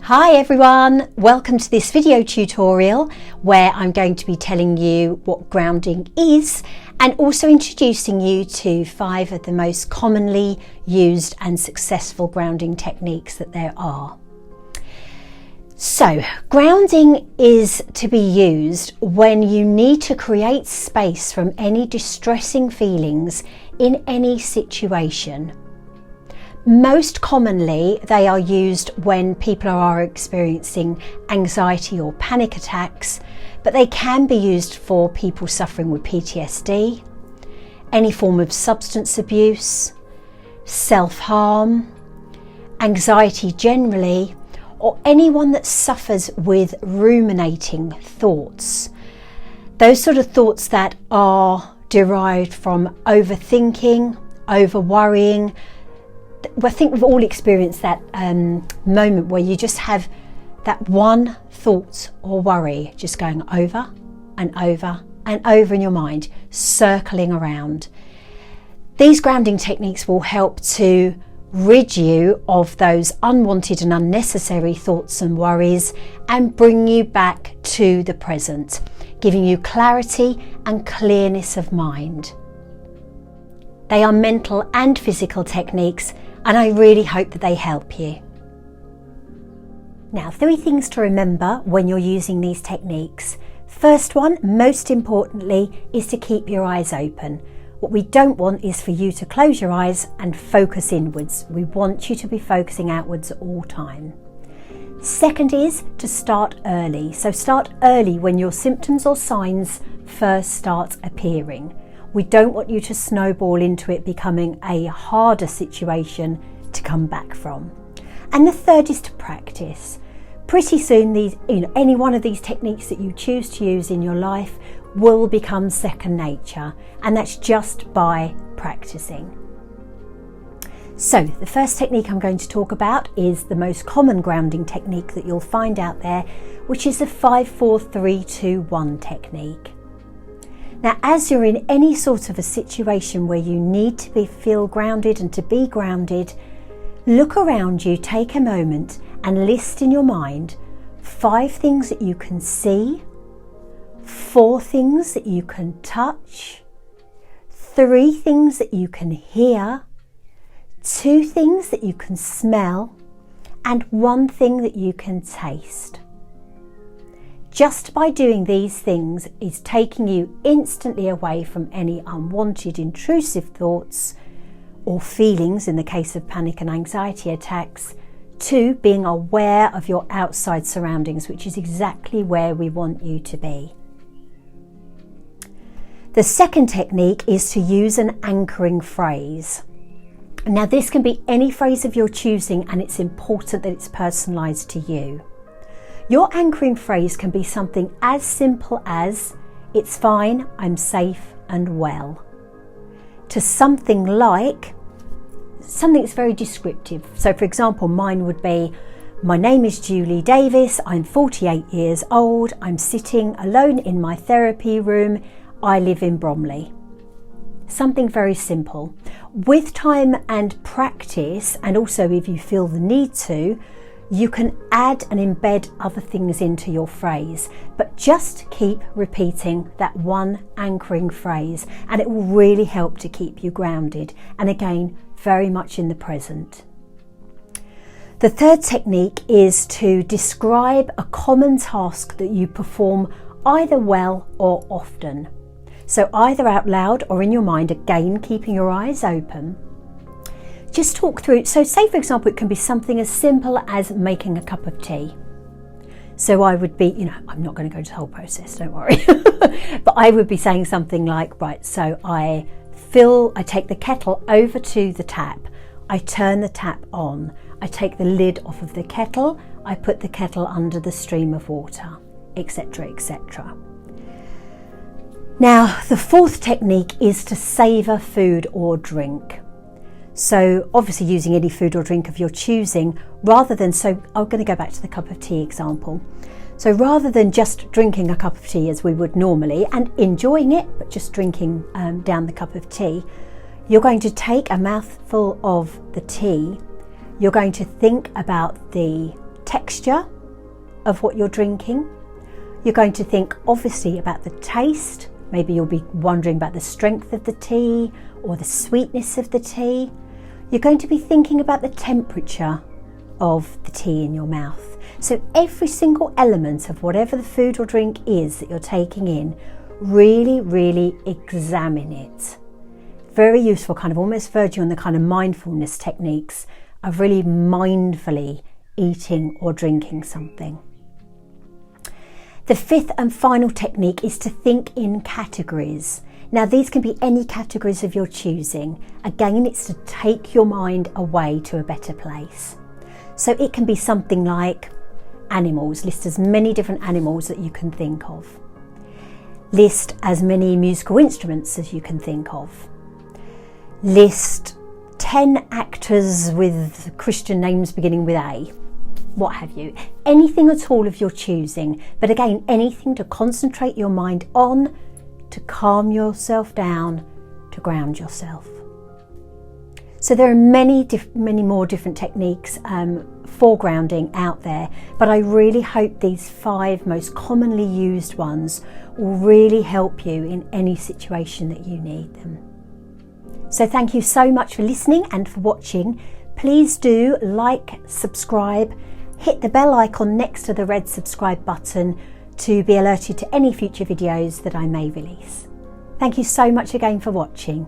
Hi everyone, welcome to this video tutorial where I'm going to be telling you what grounding is and also introducing you to 5 of the most commonly used and successful grounding techniques that there are. So, grounding is to be used when you need to create space from any distressing feelings in any situation. Most commonly, they are used when people are experiencing anxiety or panic attacks, but they can be used for people suffering with PTSD, any form of substance abuse, self-harm, anxiety generally, or anyone that suffers with ruminating thoughts. Those sort of thoughts that are derived from overthinking, over-worrying. I think we've all experienced that moment where you just have that one thought or worry just going over and over and over in your mind, circling around. These grounding techniques will help to rid you of those unwanted and unnecessary thoughts and worries and bring you back to the present, giving you clarity and clearness of mind. They are mental and physical techniques, and I really hope that they help you. Now, 3 things to remember when you're using these techniques. First one, most importantly, is to keep your eyes open. What we don't want is for you to close your eyes and focus inwards. We want you to be focusing outwards at all time. Second is to start early. So start early when your symptoms or signs first start appearing. We don't want you to snowball into it becoming a harder situation to come back from. And the third is to practice. Pretty soon, any one of these techniques that you choose to use in your life will become second nature, and that's just by practicing. So the first technique I'm going to talk about is the most common grounding technique that you'll find out there, which is the 5-4-3-2-1 technique. Now, as you're in any sort of a situation where you need to feel grounded and to be grounded, look around you, take a moment and list in your mind 5 things that you can see, 4 things that you can touch, 3 things that you can hear, 2 things that you can smell, and 1 thing that you can taste. Just by doing these things is taking you instantly away from any unwanted intrusive thoughts or feelings in the case of panic and anxiety attacks to being aware of your outside surroundings, which is exactly where we want you to be. The second technique is to use an anchoring phrase. Now, this can be any phrase of your choosing, and it's important that it's personalised to you. Your anchoring phrase can be something as simple as, "It's fine, I'm safe and well," to something like, something that's very descriptive. So for example, mine would be, "My name is Julie Davis, I'm 48 years old, I'm sitting alone in my therapy room, I live in Bromley." Something very simple. With time and practice, and also if you feel the need to, you can add and embed other things into your phrase, but just keep repeating that one anchoring phrase and it will really help to keep you grounded and again, very much in the present. The third technique is to describe a common task that you perform either well or often. So either out loud or in your mind, again, keeping your eyes open. Just talk through, so say for example, it can be something as simple as making a cup of tea. So I would be, I'm not going to go to the whole process, don't worry. But I would be saying something like, right, so I take the kettle over to the tap, I turn the tap on, I take the lid off of the kettle, I put the kettle under the stream of water, etc., etc. Now, the fourth technique is to savour food or drink. So obviously using any food or drink of your choosing, rather than, so I'm going to go back to the cup of tea example. So rather than just drinking a cup of tea as we would normally and enjoying it, but just drinking down the cup of tea, you're going to take a mouthful of the tea, you're going to think about the texture of what you're drinking. You're going to think obviously about the taste. Maybe you'll be wondering about the strength of the tea or the sweetness of the tea. You're going to be thinking about the temperature of the tea in your mouth. So every single element of whatever the food or drink is that you're taking in, really examine it. Very useful, kind of almost verging on the kind of mindfulness techniques of really mindfully eating or drinking something. The fifth and final technique is to think in categories. Now these can be any categories of your choosing. Again, it's to take your mind away to a better place. So it can be something like animals. List as many different animals that you can think of. List as many musical instruments as you can think of. List 10 actors with Christian names beginning with A. What have you. Anything at all of your choosing. But again, anything to concentrate your mind on, to calm yourself down, to ground yourself. So there are many more different techniques for grounding out there, but I really hope these 5 most commonly used ones will really help you in any situation that you need them. So thank you so much for listening and for watching. Please do like, subscribe, hit the bell icon next to the red subscribe button to be alerted to any future videos that I may release. Thank you so much again for watching.